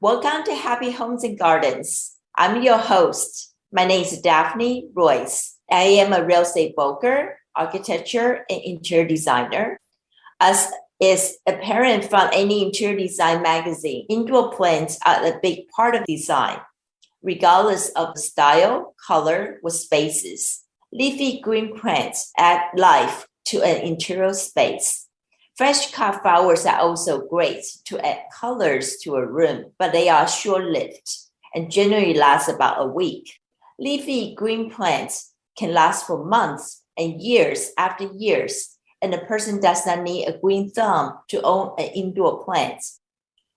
Welcome to Happy Homes and Gardens. I'm your host. My name is Daphne Royse. I am a real estate broker, architecture, and interior designer. As is apparent from any interior design magazine, indoor plants are a big part of design, regardless of the style, color, or spaces. Leafy green plants add life to an interior space. Fresh cut flowers are also great to add colors to a room, but they are short-lived and generally last about a week. Leafy green plants can last for months and years after years, and a person does not need a green thumb to own an indoor plant.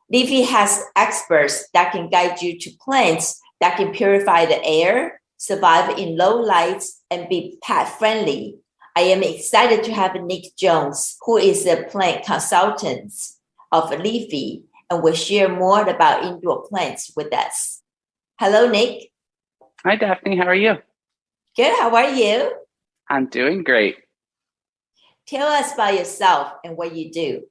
Leafy has experts that can guide you to plants that can purify the air, survive in low lights, and be pet-friendly. I am excited to have Nick Jones, who is a plant consultant of LEAFY and will share more about indoor plants with us. Hello, Nick. Hi, Daphne. How are you? Good. How are you? I'm doing great. Tell us about yourself and what you do.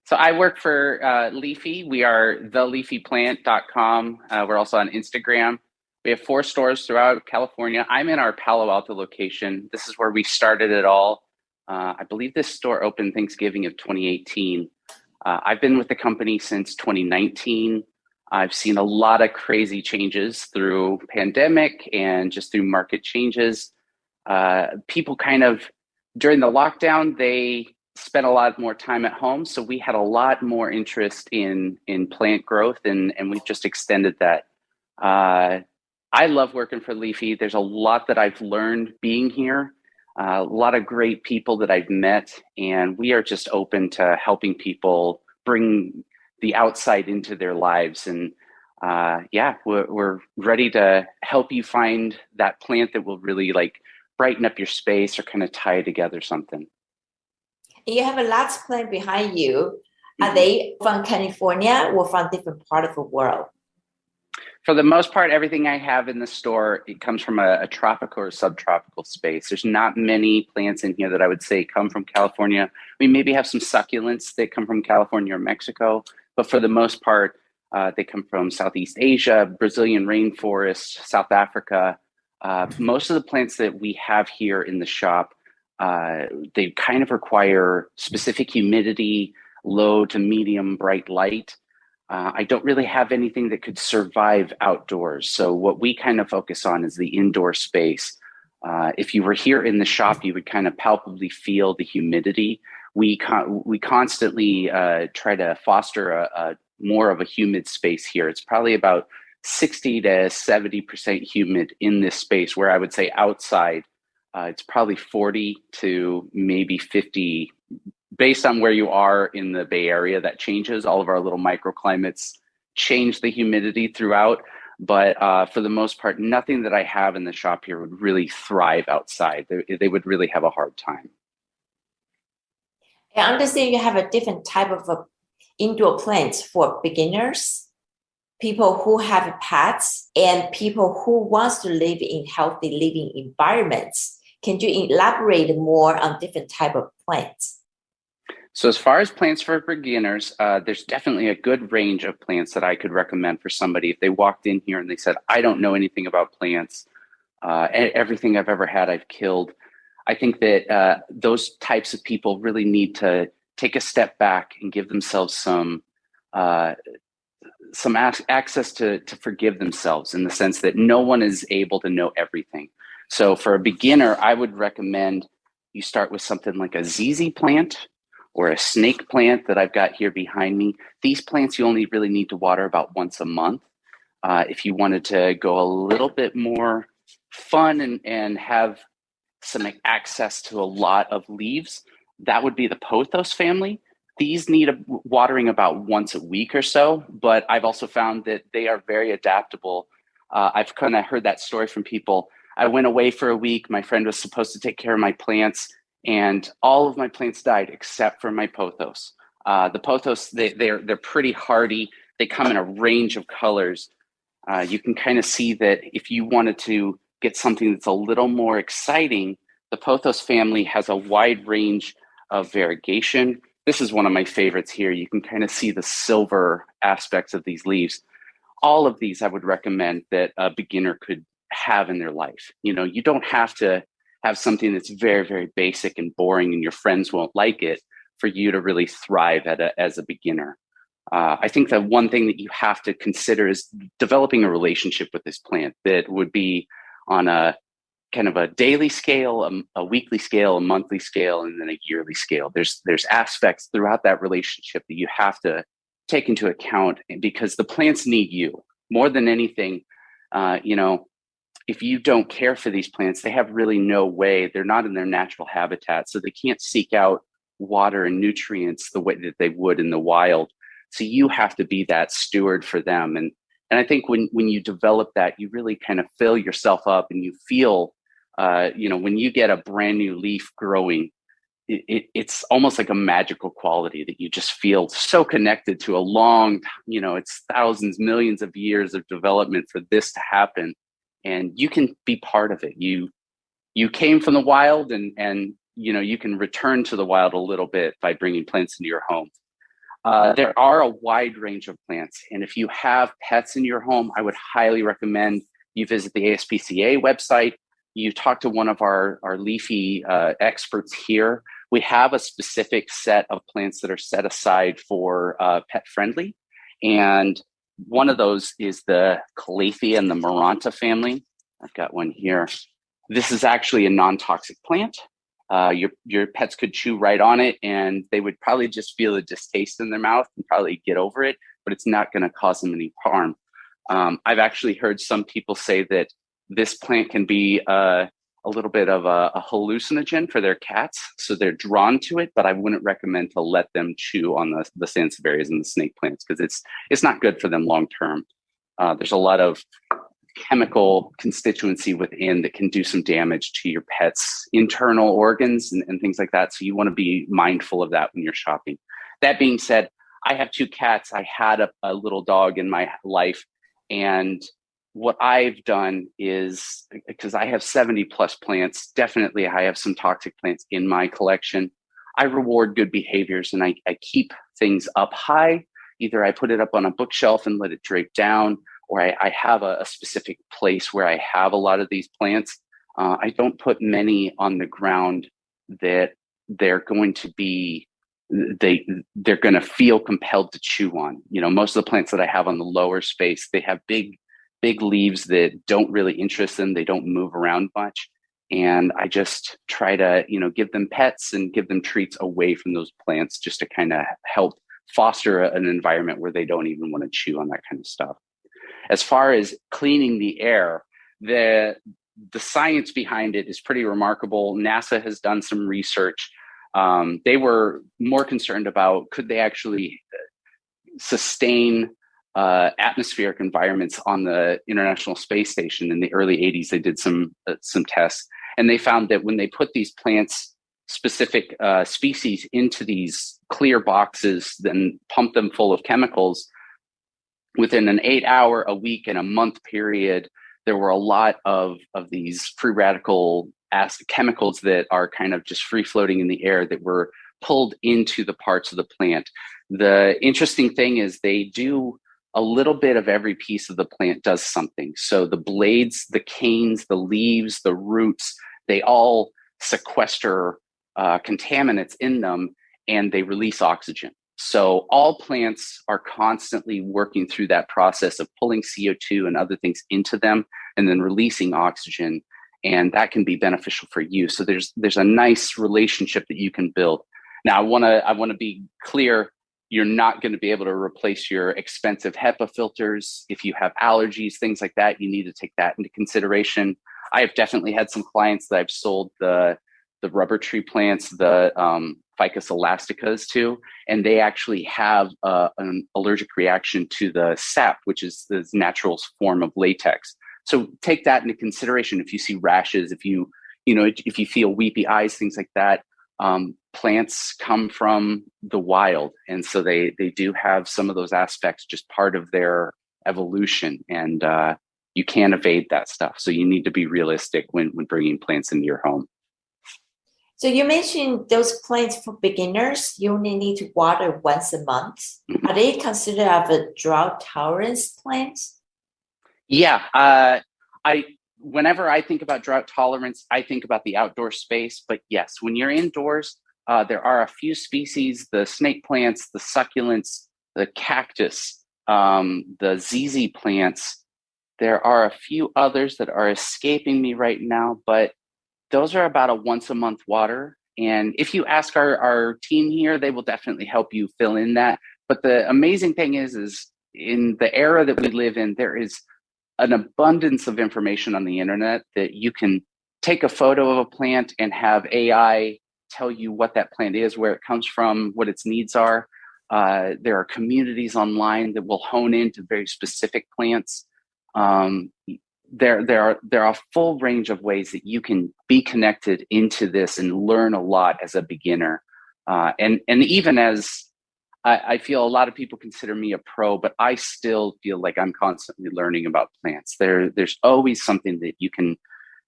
So I work for LEAFY. We are theleafyplant.com. We're also on Instagram. We have 4 stores throughout California. I'm in our Palo Alto location. This is where we started it all. I believe this store opened Thanksgiving of 2018. I've been with the company since 2019. I've seen a lot of crazy changes through pandemic and just through market changes. People kind of, during the lockdown, they spent a lot more time at home. So we had a lot more interest in plant growth, and we've just extended that. I love working for LEAFY. There's a lot that I've learned being here, a lot of great people that I've met, and we are just open to helping people bring the outside into their lives. And we're ready to help you find that plant that will really brighten up your space or kind of tie together something. You have a lot of plants behind you. Are they from California or from different part of the world? For the most part, everything I have in the store, it comes from a tropical or subtropical space. There's not many plants in here that I would say come from California. We maybe have some succulents that come from California or Mexico, but for the most part, they come from Southeast Asia, Brazilian rainforest, South Africa. Most of the plants that we have here in the shop, they kind of require specific humidity, low to medium bright light. I don't really have anything that could survive outdoors. So what we kind of focus on is the indoor space. If you were here in the shop, you would kind of palpably feel the humidity. We constantly try to foster a more of a humid space here. It's probably about 60 to 70% humid in this space, where I would say outside, it's probably 40 to maybe 50. Based on where you are in the Bay Area, that changes. All of our little microclimates change the humidity throughout. But for the most part, nothing that I have in the shop here would really thrive outside. They would really have a hard time. I understand you have a different type of indoor plants for beginners, people who have pets, and people who wants to live in healthy living environments. Can you elaborate more on different type of plants? So as far as plants for beginners, there's definitely a good range of plants that I could recommend for somebody. If they walked in here and they said, I don't know anything about plants, everything I've ever had, I've killed. I think that those types of people really need to take a step back and give themselves some access to forgive themselves, in the sense that no one is able to know everything. So for a beginner, I would recommend you start with something like a ZZ plant or a snake plant that I've got here behind me. These plants you only really need to water about once a month. If you wanted to go a little bit more fun and have some access to a lot of leaves, that would be the pothos family. These need watering about once a week or so, but I've also found that they are very adaptable. I've kind of heard that story from people. I went away for a week. My friend was supposed to take care of my plants, and all of my plants died except for my pothos. The pothos, they're pretty hardy. They come in a range of colors. You can kind of see that if you wanted to get something that's a little more exciting, the pothos family has a wide range of variegation. This is one of my favorites here. You can kind of see the silver aspects of these leaves. All of these I would recommend that a beginner could have in their life. You don't have to have something that's very, very basic and boring and your friends won't like it for you to really thrive as a beginner. I think that one thing that you have to consider is developing a relationship with this plant that would be on a kind of a daily scale, a weekly scale, a monthly scale, and then a yearly scale. There's aspects throughout that relationship that you have to take into account because the plants need you more than anything. If you don't care for these plants, they have really no way. They're not in their natural habitat, so they can't seek out water and nutrients the way that they would in the wild. So you have to be that steward for them. And I think when you develop that, you really kind of fill yourself up and you feel, when you get a brand new leaf growing, it's almost like a magical quality that you just feel so connected to a long, it's thousands, millions of years of development for this to happen. And you can be part of it. You came from the wild and you can return to the wild a little bit by bringing plants into your home. There are a wide range of plants. And if you have pets in your home, I would highly recommend you visit the ASPCA website. You talk to one of our leafy experts here. We have a specific set of plants that are set aside for pet friendly. And one of those is the Calathea and the Maranta family. I've got one here. This is actually a non-toxic plant. Your pets could chew right on it and they would probably just feel a distaste in their mouth and probably get over it, but it's not going to cause them any harm. I've actually heard some people say that this plant can be a little bit of a hallucinogen for their cats, so they're drawn to it, but I wouldn't recommend to let them chew on the sansevierias and the snake plants because it's not good for them long term. There's a lot of chemical constituency within that can do some damage to your pet's internal organs and things like that. So you want to be mindful of that when you're shopping. That being said, I have 2 cats. I had a little dog in my life. And what I've done is, because I have 70 plus plants, definitely I have some toxic plants in my collection. I reward good behaviors and I keep things up high. Either I put it up on a bookshelf and let it drape down, or I have a specific place where I have a lot of these plants. I don't put many on the ground that they're going to be, they're going to feel compelled to chew on. Most of the plants that I have on the lower space, they have big leaves that don't really interest them. They don't move around much. And I just try to, give them pets and give them treats away from those plants just to kind of help foster an environment where they don't even want to chew on that kind of stuff. As far as cleaning the air, the science behind it is pretty remarkable. NASA has done some research. They were more concerned about could they actually sustain atmospheric environments on the International Space Station. In the early 80s, they did some tests, and they found that when they put these plants specific species into these clear boxes, then pump them full of chemicals, within an 8-hour, a week, and a month period, there were a lot of these free radical chemicals that are kind of just free floating in the air that were pulled into the parts of the plant. The interesting thing is they do a little bit of every piece of the plant does something. So the blades, the canes, the leaves, the roots, they all sequester contaminants in them and they release oxygen. So all plants are constantly working through that process of pulling CO2 and other things into them and then releasing oxygen. And that can be beneficial for you. So there's a nice relationship that you can build. Now, I want to be clear. You're not going to be able to replace your expensive HEPA filters. If you have allergies, things like that, you need to take that into consideration. I have definitely had some clients that I've sold the rubber tree plants, the Ficus elasticas to, and they actually have an allergic reaction to the sap, which is the natural form of latex. So take that into consideration. If you see rashes, if you feel weepy eyes, things like that, plants come from the wild. And so they do have some of those aspects just part of their evolution. And you can't evade that stuff. So you need to be realistic when bringing plants into your home. So you mentioned those plants for beginners, you only need to water once a month. Are they considered of a drought tolerance plant? Yeah, whenever I think about drought tolerance, I think about the outdoor space. But yes, when you're indoors, there are a few species: the snake plants, the succulents, the cactus, the ZZ plants. There are a few others that are escaping me right now, but those are about a once a month water. And if you ask our team here, they will definitely help you fill in that. But the amazing thing is in the era that we live in, there is an abundance of information on the internet that you can take a photo of a plant and have AI tell you what that plant is, where it comes from, what its needs are. There are communities online that will hone into very specific plants. There are a full range of ways that you can be connected into this and learn a lot as a beginner. And even as I feel a lot of people consider me a pro, but I still feel like I'm constantly learning about plants. There's always something that you can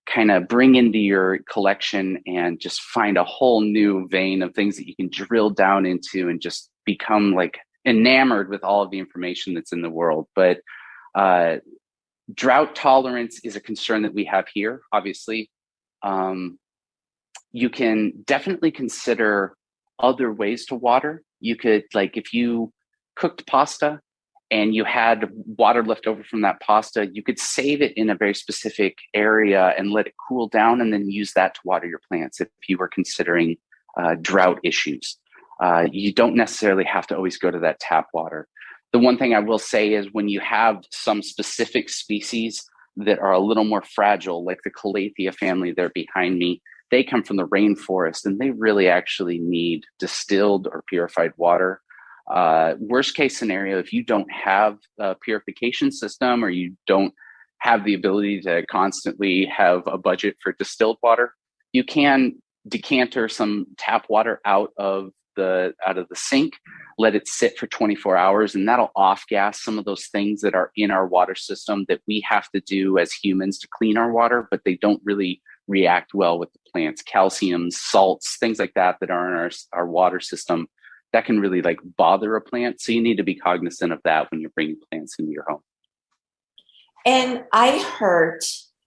kind of bring into your collection and just find a whole new vein of things that you can drill down into and just become like enamored with all of the information that's in the world. But drought tolerance is a concern that we have here, obviously. You can definitely consider other ways to water. You could, like, if you cooked pasta and you had water left over from that pasta, you could save it in a very specific area and let it cool down and then use that to water your plants if you were considering drought issues. You don't necessarily have to always go to that tap water. The one thing I will say is when you have some specific species that are a little more fragile, like the Calathea family there behind me, they come from the rainforest and they really actually need distilled or purified water. Worst case scenario, if you don't have a purification system or you don't have the ability to constantly have a budget for distilled water, you can decanter some tap water out of the sink, let it sit for 24 hours, and that'll off gas some of those things that are in our water system that we have to do as humans to clean our water, but they don't really react well with the plants. Calciums, salts, things like that are in our water system that can really like bother a plant. So you need to be cognizant of that when you're bringing plants into your home. And I heard,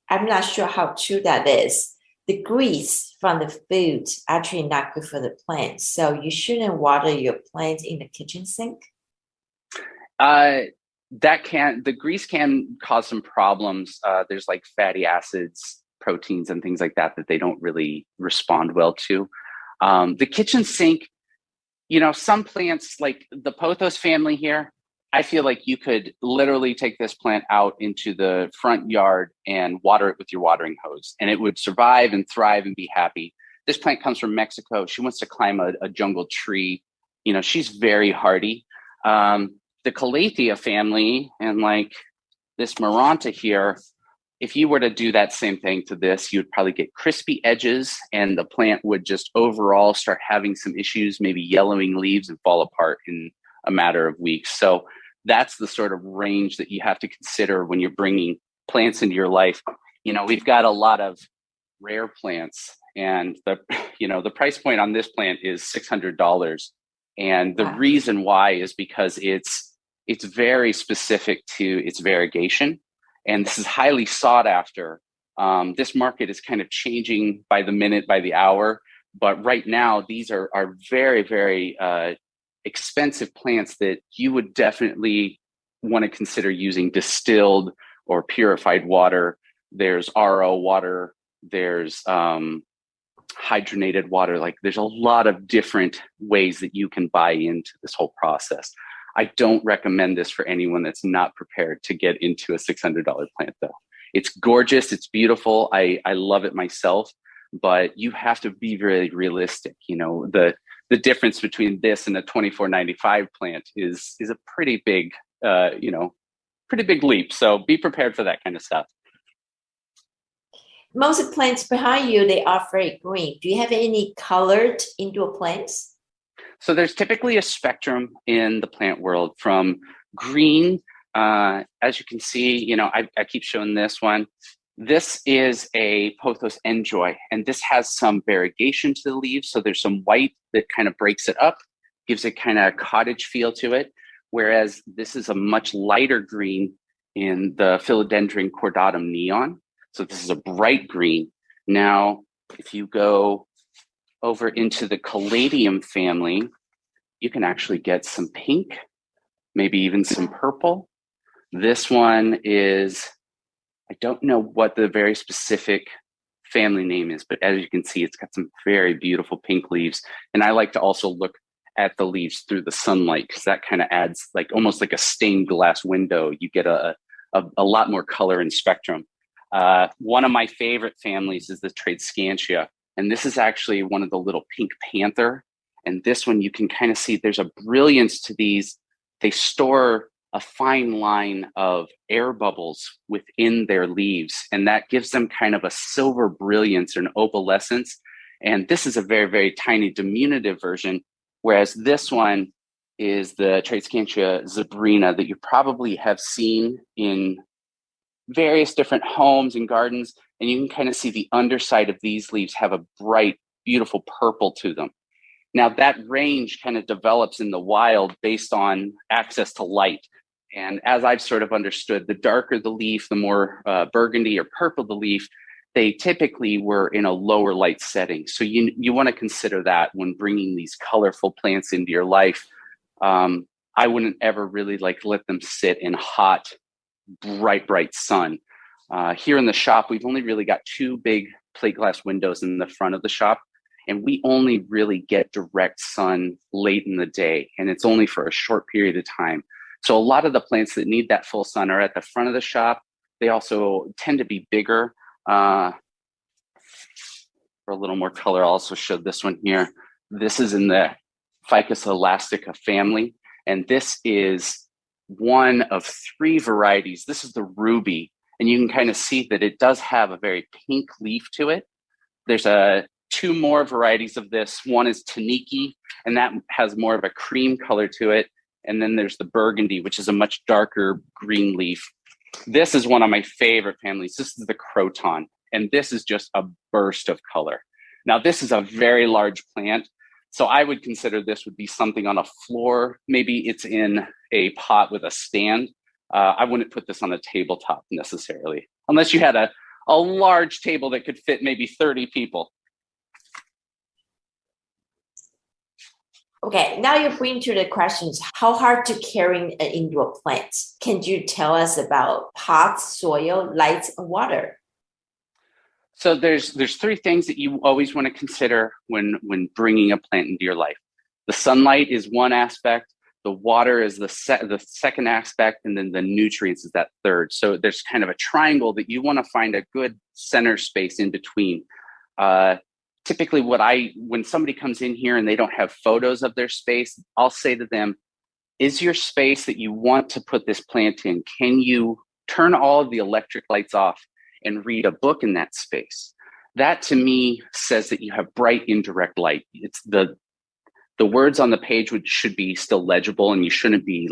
I'm not sure how true that is, the grease from the food actually not good for the plants. So you shouldn't water your plants in the kitchen sink. The grease can cause some problems. There's like fatty acids, proteins, and things like that they don't really respond well to. The kitchen sink, some plants like the pothos family here, I feel like you could literally take this plant out into the front yard and water it with your watering hose, and it would survive and thrive and be happy. This plant comes from Mexico. She wants to climb a jungle tree. She's very hardy. The Calathea family and like this Maranta here, if you were to do that same thing to this, you would probably get crispy edges and the plant would just overall start having some issues, maybe yellowing leaves and fall apart in a matter of weeks. So that's the sort of range that you have to consider when you're bringing plants into your life. We've got a lot of rare plants and the price point on this plant is $600. And the reason why is because it's very specific to its variegation. And this is highly sought after. This market is kind of changing by the minute, by the hour. But right now, these are very, very expensive plants that you would definitely want to consider using distilled or purified water. There's RO water. There's hydrogenated water. Like there's a lot of different ways that you can buy into this whole process. I don't recommend this for anyone that's not prepared to get into a $600 plant, though. It's gorgeous. It's beautiful. I love it myself, but you have to be very realistic. The difference between this and a $24.95 plant is a pretty big, pretty big leap. So be prepared for that kind of stuff. Most of the plants behind you, they are very green. Do you have any colored indoor plants? So there's typically a spectrum in the plant world from green, as you can see, I keep showing this one. This is a pothos enjoy, and this has some variegation to the leaves. So there's some white that kind of breaks it up, gives it kind of cottage feel to it. Whereas this is a much lighter green in the Philodendron cordatum neon. So this is a bright green. Now, if you go over into the caladium family, you can actually get some pink, maybe even some purple. This one is, I don't know what the very specific family name is, but as you can see, it's got some very beautiful pink leaves. And I like to also look at the leaves through the sunlight, because that kind of adds like almost like a stained glass window. You get a lot more color and spectrum. One of my favorite families is the Tradescantia. And this is actually one of the little pink panther. And this one, you can kind of see there's a brilliance to these. They store a fine line of air bubbles within their leaves, and that gives them kind of a silver brilliance or an opalescence. And this is a very, very tiny diminutive version, whereas this one is the Tradescantia zebrina that you probably have seen in various different homes and gardens. And you can kind of see the underside of these leaves have a bright, beautiful purple to them. Now that range kind of develops in the wild based on access to light. And as I've sort of understood, the darker the leaf, the more burgundy or purple the leaf, they typically were in a lower light setting. So you want to consider that when bringing these colorful plants into your life. I wouldn't ever really let them sit in hot, bright sun. Here in the shop, we've only really got 2 big plate glass windows in the front of the shop. And we only really get direct sun late in the day, and it's only for a short period of time. So a lot of the plants that need that full sun are at the front of the shop. They also tend to be bigger. For a little more color, I'll also show this one here. This is in the Ficus elastica family, and this is one of 3 varieties. This is the ruby, and you can kind of see that it does have a very pink leaf to it. There's 2 more varieties of this. One is Taniki, and that has more of a cream color to it. And then there's the burgundy, which is a much darker green leaf. This is one of my favorite families. This is the croton, and this is just a burst of color. Now, this is a very large plant, so I would consider this would be something on a floor. Maybe it's in a pot with a stand. I wouldn't put this on a tabletop necessarily, unless you had a large table that could fit maybe 30 people. Okay, now you bring to the questions, how hard to carry an indoor plant? Can you tell us about pots, soil, light, and water? So there's 3 things that you always want to consider when bringing a plant into your life. The sunlight is one aspect, the water is the second aspect, and then the nutrients is that third. So there's kind of a triangle that you want to find a good center space in between. Typically when somebody comes in here and they don't have photos of their space, I'll say to them, is your space that you want to put this plant in, can you turn all of the electric lights off and read a book in that space? That to me says that you have bright indirect light. It's the words on the page should be still legible, and you shouldn't be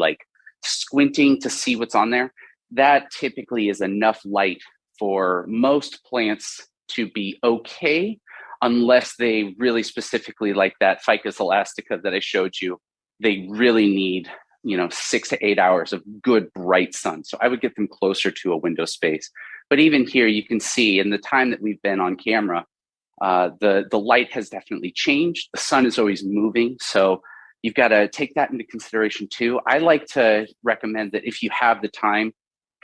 squinting to see what's on there. That typically is enough light for most plants to be okay, unless they really specifically, like that Ficus elastica that I showed you, they really need 6 to 8 hours of good bright sun. So I would get them closer to a window space. But even here, you can see in the time that we've been on camera, the light has definitely changed. The sun is always moving. So you've got to take that into consideration too. I like to recommend that if you have the time,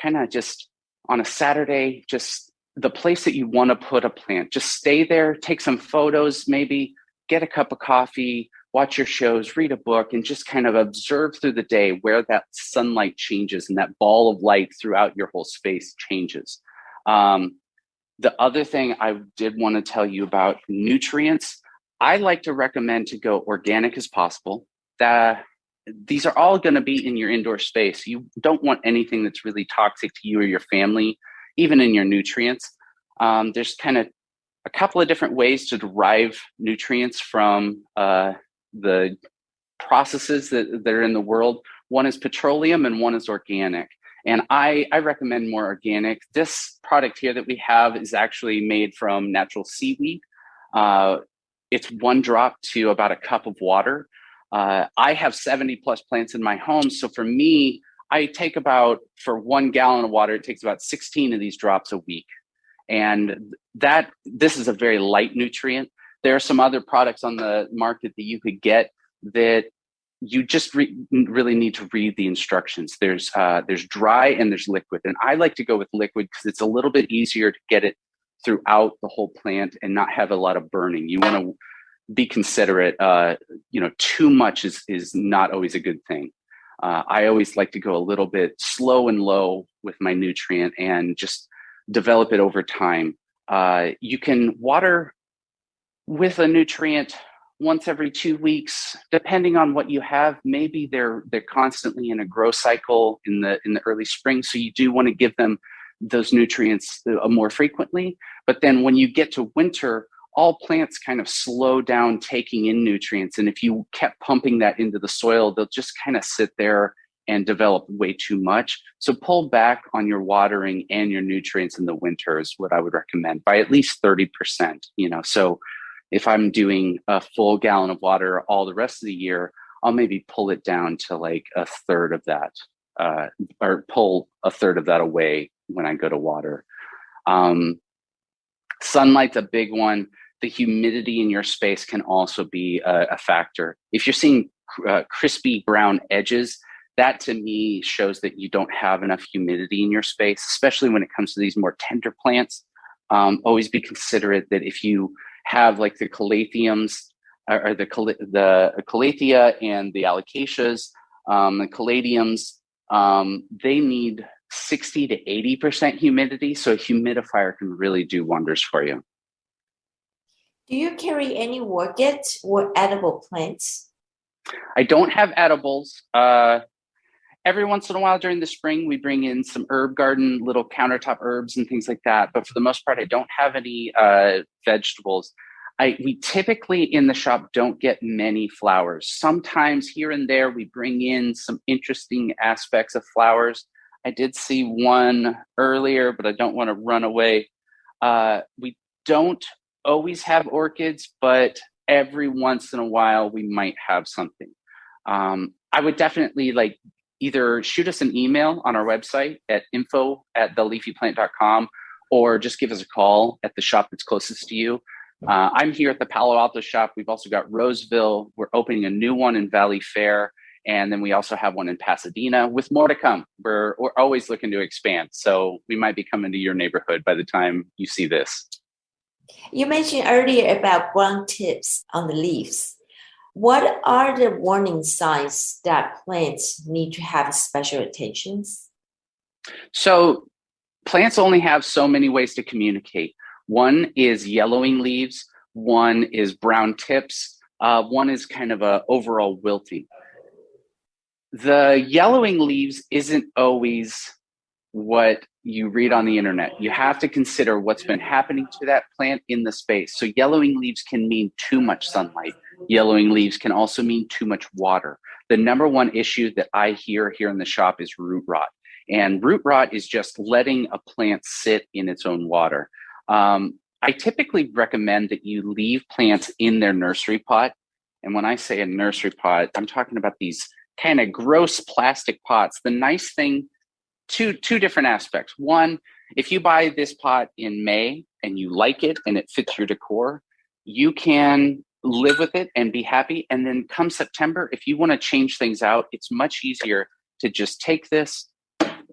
kind of just on a Saturday, just the place that you want to put a plant, just stay there, take some photos, maybe get a cup of coffee, watch your shows, read a book, and just kind of observe through the day where that sunlight changes and that ball of light throughout your whole space changes. The other thing I did want to tell you about nutrients, I like to recommend to go organic as possible. These are all going to be in your indoor space. You don't want anything that's really toxic to you or your family, even in your nutrients. There's kind of a couple of different ways to derive nutrients from the processes that are in the world. One is petroleum and one is organic. And I recommend more organic. This product here that we have is actually made from natural seaweed. It's 1 drop to about a cup of water. I have 70 plus plants in my home. So for me, I take for 1 gallon of water, it takes about 16 of these drops a week. And this is a very light nutrient. There are some other products on the market that you could get that you just really need to read the instructions. There's dry and there's liquid. And I like to go with liquid because it's a little bit easier to get it throughout the whole plant and not have a lot of burning. You want to be considerate. Too much is not always a good thing. I always like to go a little bit slow and low with my nutrient and just develop it over time. You can water with a nutrient once every 2 weeks, depending on what you have. Maybe they're constantly in a growth cycle in the early spring, so you do want to give them those nutrients more frequently. But then when you get to winter, all plants kind of slow down taking in nutrients. And if you kept pumping that into the soil, they'll just kind of sit there and develop way too much. So pull back on your watering and your nutrients in the winter is what I would recommend, by at least 30%. So if I'm doing a full gallon of water all the rest of the year, I'll maybe pull it down to like a third of that, or pull a third of that away when I go to water. Sunlight's a big one. The humidity in your space can also be a factor. If you're seeing crispy brown edges, that to me shows that you don't have enough humidity in your space, especially when it comes to these more tender plants. Always be considerate that if you have like the calatheums or the calathea and the alocasias, the caladiums, they need 60 to 80% humidity. So a humidifier can really do wonders for you. Do you carry any orchids or edible plants? I don't have edibles. Every once in a while during the spring, we bring in some herb garden, little countertop herbs and things like that. But for the most part, I don't have any vegetables. We typically in the shop don't get many flowers. Sometimes here and there, we bring in some interesting aspects of flowers. I did see one earlier, but I don't want to run away. We don't always have orchids, but every once in a while, we might have something. I would definitely either shoot us an email on our website at info@theleafyplant.com or just give us a call at the shop that's closest to you. I'm here at the Palo Alto shop. We've also got Roseville. We're opening a new one in Valley Fair. And then we also have one in Pasadena with more to come. We're always looking to expand. So we might be coming to your neighborhood by the time you see this. You mentioned earlier about brown tips on the leaves. What are the warning signs that plants need to have special attentions? So plants only have so many ways to communicate. One is yellowing leaves. One is brown tips. One is kind of a overall wilting. The yellowing leaves isn't always what you read on the internet. You have to consider what's been happening to that plant in the space. So yellowing leaves can mean too much sunlight. Yellowing leaves can also mean too much water. The number one issue that I hear here in the shop is root rot. And root rot is just letting a plant sit in its own water. I typically recommend that you leave plants in their nursery pot. And when I say a nursery pot, I'm talking about these kind of gross plastic pots. The nice thing, two different aspects. One, if you buy this pot in May and you like it and it fits your decor, you can live with it and be happy. And then come September, if you want to change things out, it's much easier to just take this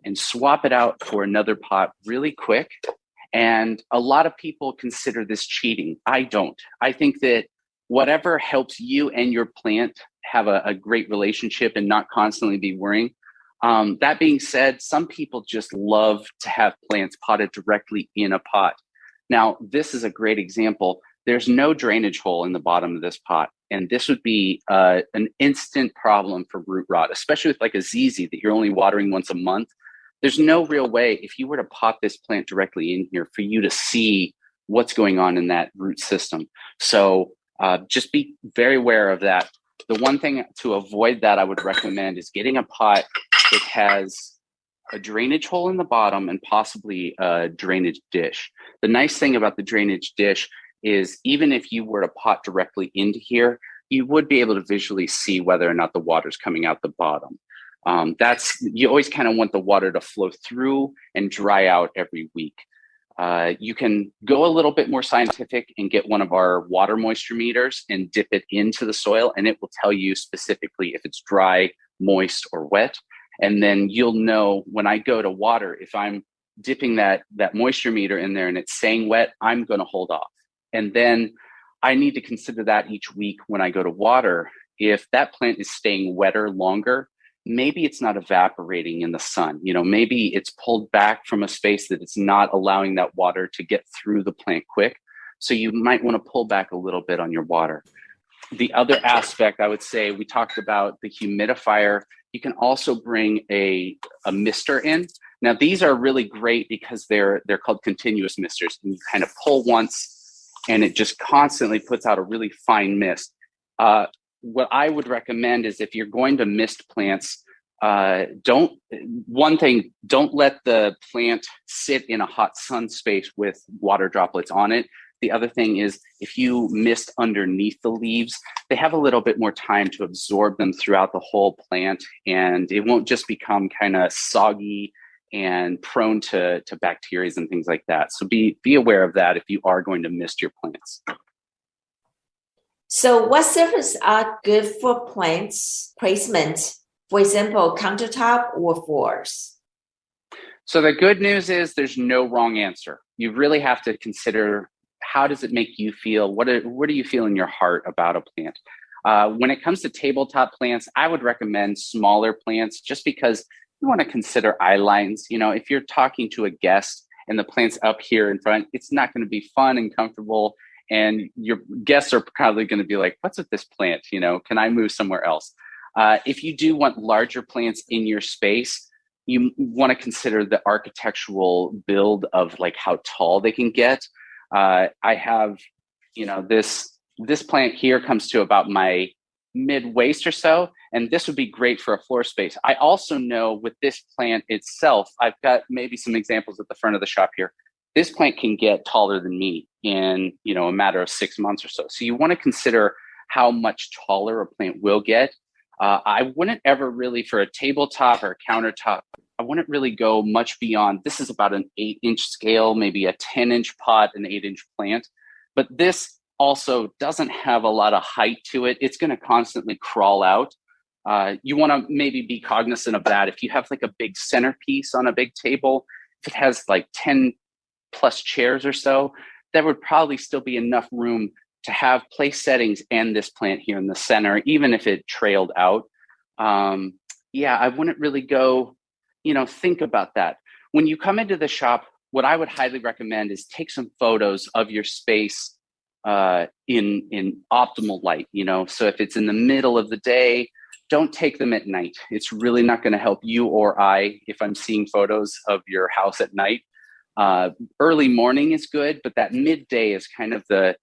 and swap it out for another pot really quick. And a lot of people consider this cheating. I don't. I think that whatever helps you and your plant have a great relationship and not constantly be worrying. That being said, some people just love to have plants potted directly in a pot. Now, this is a great example. There's no drainage hole in the bottom of this pot. And this would be an instant problem for root rot, especially with like a ZZ that you're only watering once a month. There's no real way, if you were to pot this plant directly in here, for you to see what's going on in that root system. So just be very aware of that. The one thing to avoid that I would recommend is getting a pot that has a drainage hole in the bottom and possibly a drainage dish. The nice thing about the drainage dish is even if you were to pot directly into here, you would be able to visually see whether or not the water's coming out the bottom. You always kind of want the water to flow through and dry out every week. You can go a little bit more scientific and get one of our water moisture meters and dip it into the soil, and it will tell you specifically if it's dry, moist, or wet. And then you'll know when I go to water, if I'm dipping that moisture meter in there and it's saying wet, I'm going to hold off. And then I need to consider that each week when I go to water. If that plant is staying wetter longer, maybe it's not evaporating in the sun. Maybe it's pulled back from a space that it's not allowing that water to get through the plant quick. So you might want to pull back a little bit on your water. The other aspect, I would say, we talked about the humidifier. You can also bring a mister in. Now, these are really great because they're called continuous misters. And you kind of pull once and it just constantly puts out a really fine mist. What I would recommend is if you're going to mist plants, don't let the plant sit in a hot sun space with water droplets on it. The other thing is if you mist underneath the leaves, they have a little bit more time to absorb them throughout the whole plant, and it won't just become kind of soggy and prone to bacteria and things like that. So be aware of that if you are going to mist your plants. So what surfaces are good for plants placement? For example, countertop or floors? So the good news is there's no wrong answer. You really have to consider, how does it make you feel? What do you feel in your heart about a plant? When it comes to tabletop plants, I would recommend smaller plants just because you want to consider eye lines. If you're talking to a guest and the plant's up here in front, it's not going to be fun and comfortable. And your guests are probably going to be like, what's with this plant? Can I move somewhere else? If you do want larger plants in your space, you want to consider the architectural build of like how tall they can get. I have, this plant here comes to about my mid-waist or so, and this would be great for a floor space. I also know with this plant itself, I've got maybe some examples at the front of the shop here. This plant can get taller than me in, a matter of 6 months or so. So you want to consider how much taller a plant will get. I wouldn't ever really, for a tabletop or a countertop, I wouldn't really go much beyond, this is about an 8-inch scale, maybe a 10-inch pot, an 8-inch plant. But this also doesn't have a lot of height to it. It's going to constantly crawl out. You want to maybe be cognizant of that. If you have like a big centerpiece on a big table, if it has like 10 plus chairs or so, there would probably still be enough room to have place settings and this plant here in the center, even if it trailed out. I wouldn't really go, think about that. When you come into the shop, what I would highly recommend is take some photos of your space in optimal light. So if it's in the middle of the day, don't take them at night. It's really not going to help you or I if I'm seeing photos of your house at night. Early morning is good, but that midday is kind of the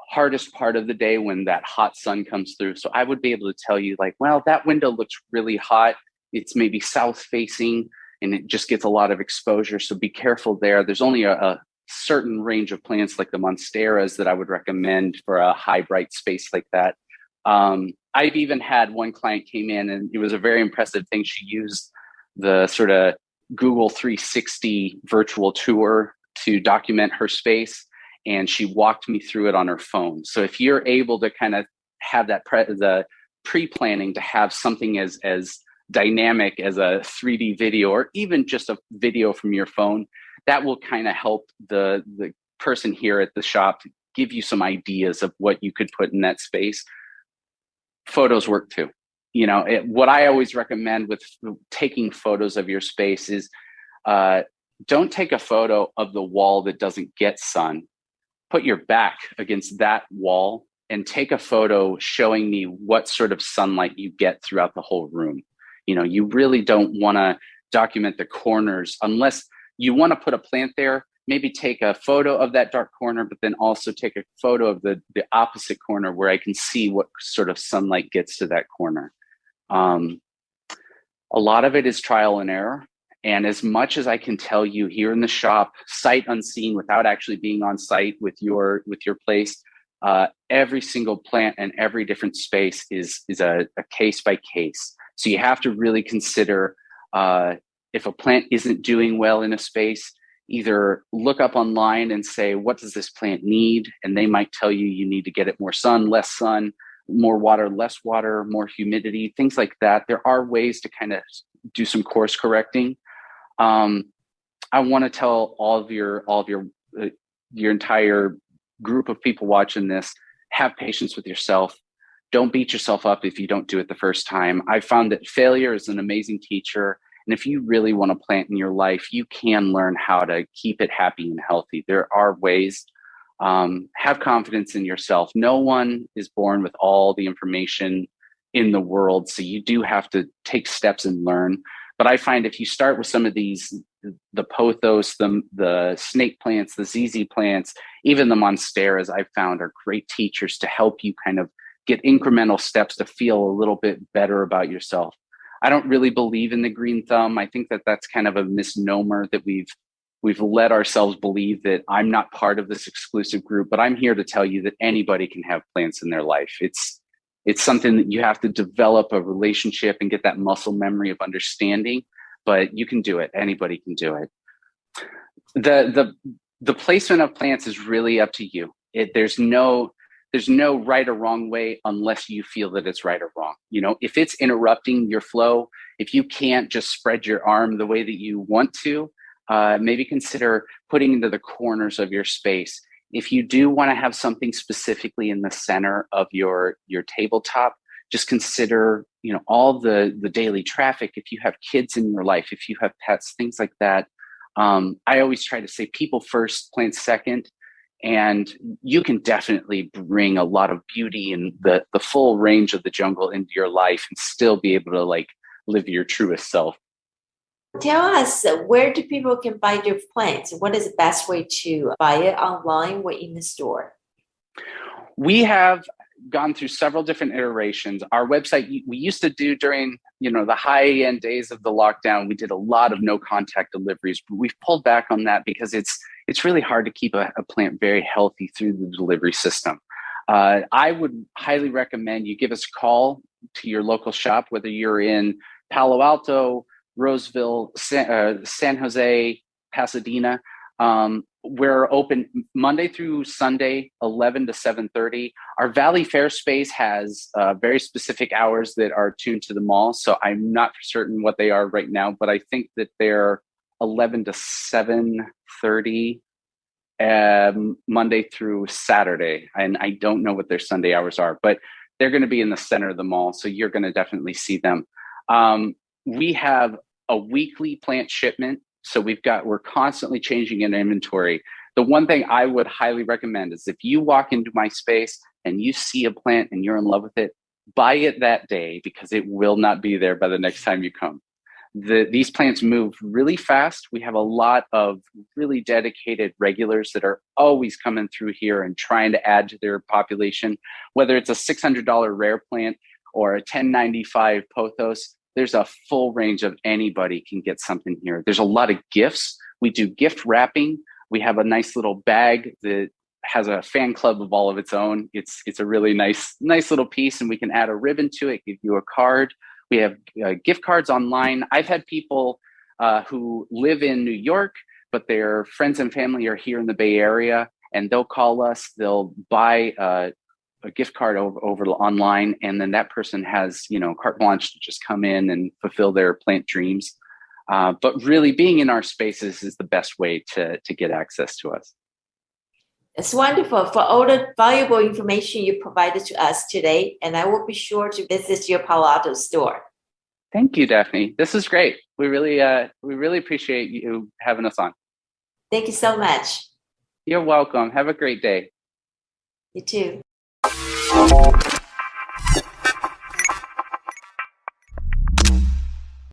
hardest part of the day when that hot sun comes through. So I would be able to tell you like, well, that window looks really hot. It's maybe south facing and it just gets a lot of exposure. So be careful there. There's only a certain range of plants like the monsteras that I would recommend for a high bright space like that. I've even had one client came in and it was a very impressive thing. She used the sort of Google 360 virtual tour to document her space, and she walked me through it on her phone. So if you're able to kind of have that the pre-planning to have something as dynamic as a 3D video or even just a video from your phone, that will kind of help the person here at the shop give you some ideas of what you could put in that space. Photos work too. What I always recommend with taking photos of your space is don't take a photo of the wall that doesn't get sun. Put your back against that wall and take a photo showing me what sort of sunlight you get throughout the whole room. You really don't want to document the corners unless you want to put a plant there. Maybe take a photo of that dark corner, but then also take a photo of the opposite corner where I can see what sort of sunlight gets to that corner. A lot of it is trial and error. And as much as I can tell you here in the shop, sight unseen, without actually being on site with your place, every single plant and every different space is a case by case. So you have to really consider if a plant isn't doing well in a space, either look up online and say, what does this plant need? And they might tell you, you need to get it more sun, more water, less water, more humidity, things like that. There are ways to kind of do some course correcting. I want to tell all of your entire group of people watching this, have patience with yourself. Don't beat yourself up if you don't do it the first time. I found that failure is an amazing teacher. And if you really want to plant in your life, you can learn how to keep it happy and healthy. There are ways. Have confidence in yourself. No one is born with all the information in the world. So you do have to take steps and learn. But I find if you start with some of these, the pothos, the snake plants, the ZZ plants, even the monsteras, I've found are great teachers to help you kind of get incremental steps to feel a little bit better about yourself. I don't really believe in the green thumb. I think that that's kind of a misnomer that we've let ourselves believe that I'm not part of this exclusive group, but I'm here to tell you that anybody can have plants in their life. It's something that you have to develop a relationship and get that muscle memory of understanding, but you can do it. Anybody can do it. The placement of plants is really up to you. There's no right or wrong way unless you feel that it's right or wrong. You know, if it's interrupting your flow, if you can't just spread your arm the way that you want to, maybe consider putting into the corners of your space. If you do want to have something specifically in the center of your tabletop, just consider, all the daily traffic. If you have kids in your life, if you have pets, things like that. I always try to say people first, plants second. And you can definitely bring a lot of beauty and the full range of the jungle into your life and still be able to live your truest self. Tell us, where do people can buy your plants? What is the best way to buy it, online or in the store? We have gone through several different iterations. Our website, we used to do during, the high-end days of the lockdown, we did a lot of no-contact deliveries, but we've pulled back on that because it's really hard to keep a plant very healthy through the delivery system. I would highly recommend you give us a call to your local shop, whether you're in Palo Alto, Roseville, San Jose, Pasadena. We're open Monday through Sunday, 11 to 7:30. Our Valley Fair space has very specific hours that are tuned to the mall. So I'm not certain what they are right now, but I think that they're 11 to 7:30 Monday through Saturday. And I don't know what their Sunday hours are, but they're going to be in the center of the mall. So you're going to definitely see them. We have a weekly plant shipment. So we're constantly changing in inventory. The one thing I would highly recommend is if you walk into my space and you see a plant and you're in love with it, buy it that day because it will not be there by the next time you come. These plants move really fast. We have a lot of really dedicated regulars that are always coming through here and trying to add to their population, whether it's a $600 rare plant or a $10.95 pothos. There's a full range of anybody can get something here. There's a lot of gifts. We do gift wrapping. We have a nice little bag that has a fan club of all of its own. It's a really nice little piece, and we can add a ribbon to it, give you a card. We have gift cards online. I've had people who live in New York, but their friends and family are here in the Bay Area, and they'll call us. They'll buy a gift card over online, and then that person has, carte blanche to just come in and fulfill their plant dreams. But really being in our spaces is the best way to get access to us. It's wonderful for all the valuable information you provided to us today, and I will be sure to visit your Palo Alto store. Thank you, Daphne. This is great. We really appreciate you having us on. Thank you so much. You're welcome. Have a great day. You too.